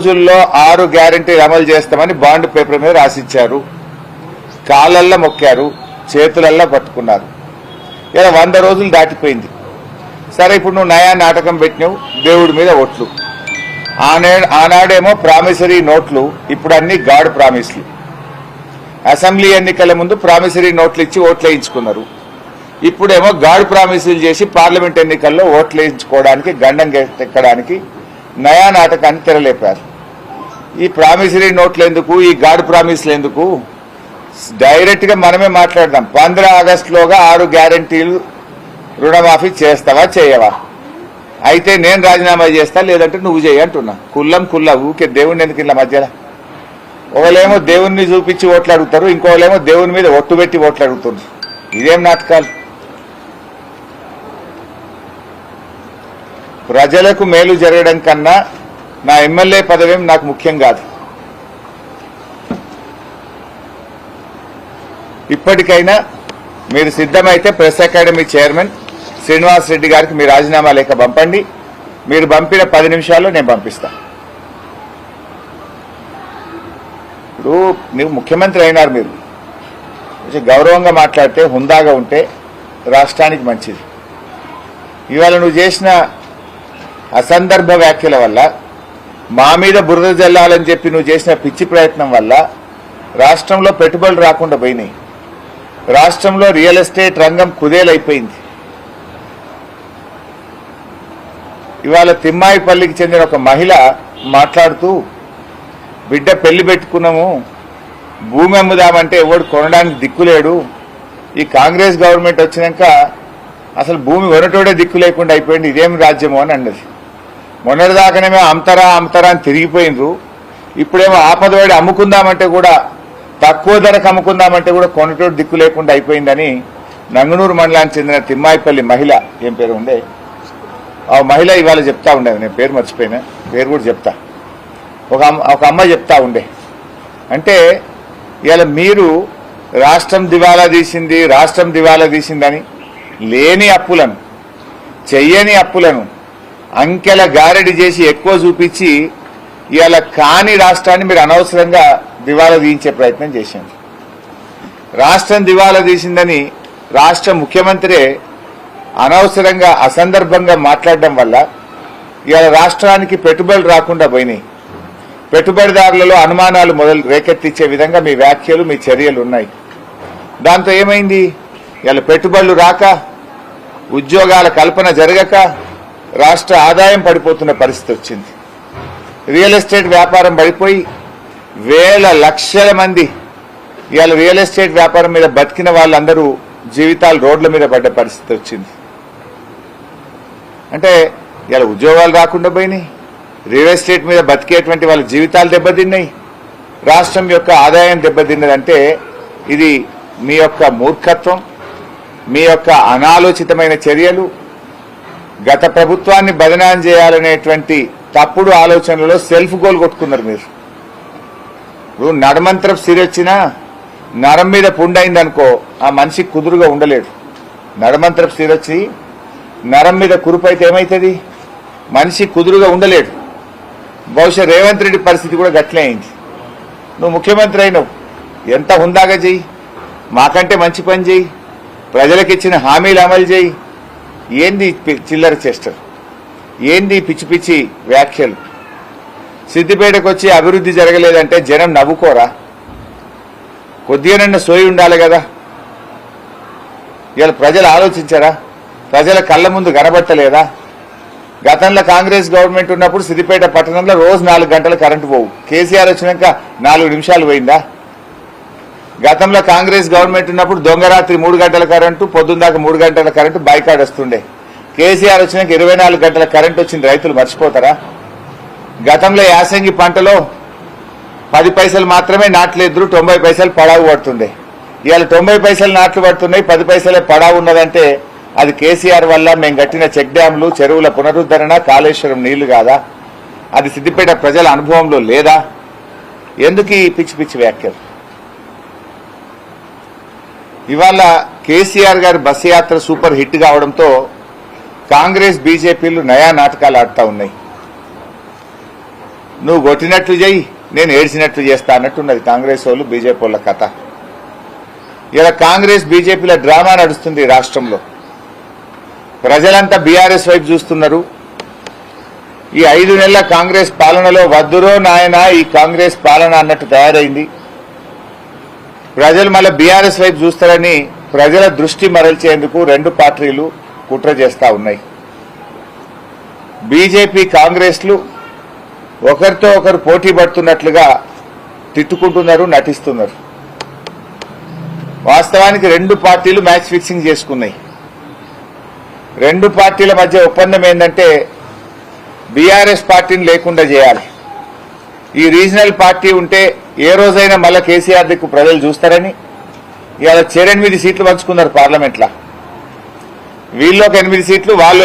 రోజుల్లో 6 గ్యారెంటీలు అమలు చేస్తామని బాండ్ పేపర్ మీద రాసిచ్చారు. కాళ్ళల్లో మొక్కారు, చేతులల్లో పట్టుకున్నారు. ఇలా 100 రోజులు దాటిపోయింది. సరే, ఇప్పుడు నువ్వు నయా నాటకం పెట్టినావు, దేవుడి మీద ఓట్లు. ఆనాడేమో ప్రామిసరీ నోట్లు, ఇప్పుడు అన్ని గాడ్ ప్రామిస్లు. అసెంబ్లీ ఎన్నికల ముందు ప్రామిసరీ నోట్లు ఇచ్చి ఓట్లు వేయించుకున్నారు. ఇప్పుడేమో గాడ్ ప్రామిసులు చేసి పార్లమెంట్ ఎన్నికల్లో ఓట్లు వేయించుకోవడానికి, గండం ఎక్కడానికి నయా నాటకాన్ని తెరలేపారు. ఈ ప్రామిసరీ నోట్లు ఎందుకు, ఈ గాడ్ ప్రామిస్లు ఎందుకు? డైరెక్ట్ గా మనమే మాట్లాడదాం. 15 ఆగస్టులోగా 6 గ్యారంటీలు రుణమాఫీ చేస్తావా చేయవా? అయితే నేను రాజీనామా చేస్తా, లేదంటే నువ్వు చేయి అంటున్నా. కుల్ల ఊకే దేవుణ్ణి ఎందుకు ఇలా మధ్యలో? ఒకళ్ళేమో దేవుణ్ణి చూపించి ఓట్లు అడుగుతారు, ఇంకోళ్ళేమో దేవుని మీద ఒట్టు పెట్టి ఓట్లు అడుగుతున్నారు. ఇదేం నాటకాలు? ప్రజలకు మేలు జరగడం కన్నా నా ఎమ్మెల్యే పదవేం నాకు ముఖ్యం కాదు. ఇప్పటికైనా మీరు సిద్ధమైతే press academy chairman Srinivas Reddy గారికి మీ రాజీనామా లేఖ పంపండి. మీరు పంపిన 10 నిమిషాల్లో నేను పంపిస్తా. ఇప్పుడు నువ్వు ముఖ్యమంత్రి అయినారు, మీరు కొంచెం గౌరవంగా మాట్లాడితే, హుందాగా ఉంటే రాష్ట్రానికి మంచిది. ఇవాళ నువ్వు చేసిన అసందర్భ వ్యాఖ్యల వల్ల, మా మీద బురద జల్లాలని చెప్పి నువ్వు చేసిన పిచ్చి ప్రయత్నం వల్ల రాష్ట్రంలో పెట్టుబడులు రాకుండా పోయినాయి. రాష్ట్రంలో రియల్ ఎస్టేట్ రంగం కుదేలైపోయింది. ఇవాళ తిమ్మాయిపల్లికి చెందిన ఒక మహిళ మాట్లాడుతూ, బిడ్డ పెళ్లి పెట్టుకున్నాము, భూమి అమ్ముదామంటే ఎవడు కొనడానికి దిక్కులేడు, ఈ కాంగ్రెస్ గవర్నమెంట్ వచ్చినాక అసలు భూమి కొనటోడే దిక్కు లేకుండా అయిపోయింది, ఇదేం రాజ్యమో అని అన్నది. మొన్నటిదాకానేమో అమ్ముతారా అని తిరిగిపోయినరు. ఇప్పుడేమో ఆపదవాడి అమ్ముకుందామంటే కూడా, తక్కువ ధరకు అమ్ముకుందామంటే కూడా కొనటోడు దిక్కు లేకుండా అయిపోయిందని నంగునూరు మండలానికి చెందిన తిమ్మాయిపల్లి మహిళ, ఏం పేరు ఉండే, ఆ మహిళ ఇవాళ చెప్తా ఉండేది. నేను పేరు మర్చిపోయినా, పేరు కూడా చెప్తా. ఒక అమ్మ చెప్తా ఉండే. అంటే ఇవాళ మీరు రాష్ట్రం దివాలా తీసిందని లేని అప్పులను, చెయ్యని అప్పులను అంకెల గారడి చేసి ఎక్కువ చూపించి ఇవాళ కాని రాష్ట్రాన్ని మీరు అనవసరంగా దివాలా తీయించే ప్రయత్నం చేశారు. రాష్ట్రం దివాలా తీసిందని రాష్ట్ర ముఖ్యమంత్రే అనవసరంగా అసందర్భంగా మాట్లాడడం వల్ల ఇవాళ రాష్ట్రానికి పెట్టుబడులు రాకుండా పోయినాయి. పెట్టుబడిదారులలో అనుమానాలు రేకెత్తించే విధంగా మీ వ్యాఖ్యలు, మీ చర్యలు ఉన్నాయి. దాంతో ఏమైంది? ఇవాళ పెట్టుబడులు రాక, ఉద్యోగాల కల్పన జరగక రాష్ట్ర ఆదాయం పడిపోతున్న పరిస్థితి వచ్చింది. రియల్ ఎస్టేట్ వ్యాపారం పడిపోయి వేల లక్షల మంది ఇవాళ రియల్ ఎస్టేట్ వ్యాపారం మీద బతికిన వాళ్ళందరూ జీవితాలు రోడ్ల మీద పడ్డ పరిస్థితి వచ్చింది. అంటే ఇవాళ ఉద్యోగాలు రాకుండా పోయినాయి, రియల్ ఎస్టేట్ మీద బతికేటువంటి వాళ్ళ జీవితాలు దెబ్బతిన్నాయి, రాష్ట్రం యొక్క ఆదాయం దెబ్బతిన్నదంటే ఇది మీ యొక్క మూర్ఖత్వం, మీ యొక్క అనాలోచితమైన చర్యలు, గత ప్రభుత్వాన్ని బదనాం చేయాలనేటువంటి తప్పుడు ఆలోచనలలో సెల్ఫ్ గోల్ కొట్టుకున్నారు మీరు. ఇప్పుడు నడమంత్రపు సిరొచ్చినా నరం మీద పుండైందనుకో, ఆ మనిషి కుదురుగా ఉండలేడు. నడమంత్రపు సిరొచ్చి నరం మీద కురుపైతే ఏమవుతుంది? మనిషి కుదురుగా ఉండలేడు. బహుశా రేవంత్ రెడ్డి పరిస్థితి కూడా గట్లే అయింది. నువ్వు ముఖ్యమంత్రి అయినావు, ఎంత హుందాగా చెయ్యి, మాకంటే మంచి పని చెయ్యి, ప్రజలకు ఇచ్చిన హామీలు అమలు చేయి. ఏంది చిల్లర చేస్తారు? ఏంది పిచ్చి పిచ్చి వ్యాఖ్యలు? సిద్దిపేటకు వచ్చి అభివృద్ధి జరగలేదంటే జనం నవ్వుకోరా? కొద్దిగానన్నా సోయి ఉండాలి కదా. ఇవాళ ప్రజలు ఆలోచించారా? ప్రజల కళ్ళ ముందు కనబట్టలేదా? గతంలో కాంగ్రెస్ గవర్నమెంట్ ఉన్నప్పుడు సిద్దిపేట పట్టణంలో రోజు 4 గంటల కరెంటు పోవు. కేసీఆర్ వచ్చినాక 4 నిమిషాలు పోయిందా? గతంలో కాంగ్రెస్ గవర్నమెంట్ ఉన్నప్పుడు దొంగరాత్రి 3 గంటల కరెంటు, పొద్దున్న 3 గంటల కరెంటు బైకాడ్ వస్తుండే. కేసీఆర్ వచ్చినాక 24 గంటల కరెంటు వచ్చింది. రైతులు మర్చిపోతారా? గతంలో యాసంగి పంటలో 10 పైసలు మాత్రమే నాట్లేద్దరు, 90 పైసలు పడావు పడుతుండే. ఇవాళ 90 పైసలు నాట్లు పడుతున్నాయి, 10 పైసలే పడావు ఉన్నదంటే అది కేసీఆర్ వల్ల మేము కట్టిన చెక్ డ్యాంలు, చెరువుల పునరుద్ధరణ, కాళేశ్వరం నీళ్లు కాదా? అది సిద్దిపేట ప్రజల అనుభవంలో లేదా? ఎందుకు ఈ పిచ్చి పిచ్చి వ్యాఖ్యలు? ఇవాళ కేసీఆర్ గారి బస్సు యాత్ర సూపర్ హిట్ కావడంతో కాంగ్రెస్ బీజేపీలు నయా నాటకాలు ఆడుతూ ఉన్నాయి. నువ్వు కొట్టినట్లు చెయ్యి, నేను ఏడ్చినట్లు చేస్తా అన్నట్టున్నది కాంగ్రెస్ వాళ్ళు బీజేపీ వాళ్ళ కథ. ఇలా కాంగ్రెస్ బీజేపీల డ్రామా నడుస్తుంది రాష్ట్రంలో. ప్రజలంతా బీఆర్ఎస్ వైపు చూస్తున్నారు. ఈ 5 నెలల కాంగ్రెస్ పాలనలో వద్దురో నాయన ఈ కాంగ్రెస్ పాలన అన్నట్టు తయారైంది. ప్రజలు మళ్ళీ బీఆర్ఎస్ వైపు చూస్తారని ప్రజల దృష్టి మరల్చేందుకు 2 పార్టీలు కుట్ర చేస్తా ఉన్నాయి. బీజేపీ కాంగ్రెస్లు ఒకరితో ఒకరు పోటీ పడుతున్నట్లుగా తిట్టుకుంటున్నారు, నటిస్తున్నారు. వాస్తవానికి 2 పార్టీలు మ్యాచ్ ఫిక్సింగ్ చేసుకున్నాయి. 2 పార్టీల మధ్య ఒప్పందం ఏంటంటే బీఆర్ఎస్ పార్టీని లేకుండా చేయాలి. ఈ రీజనల్ పార్టీ ఉంటే ఏ రోజైనా మళ్ళా కేసీఆర్ దిక్కు ప్రజలు చూస్తారని ఇవాళ 8 సీట్లు పంచుకున్నారు పార్లమెంట్లో. వీళ్ళకి 8 సీట్లు, వాళ్ళు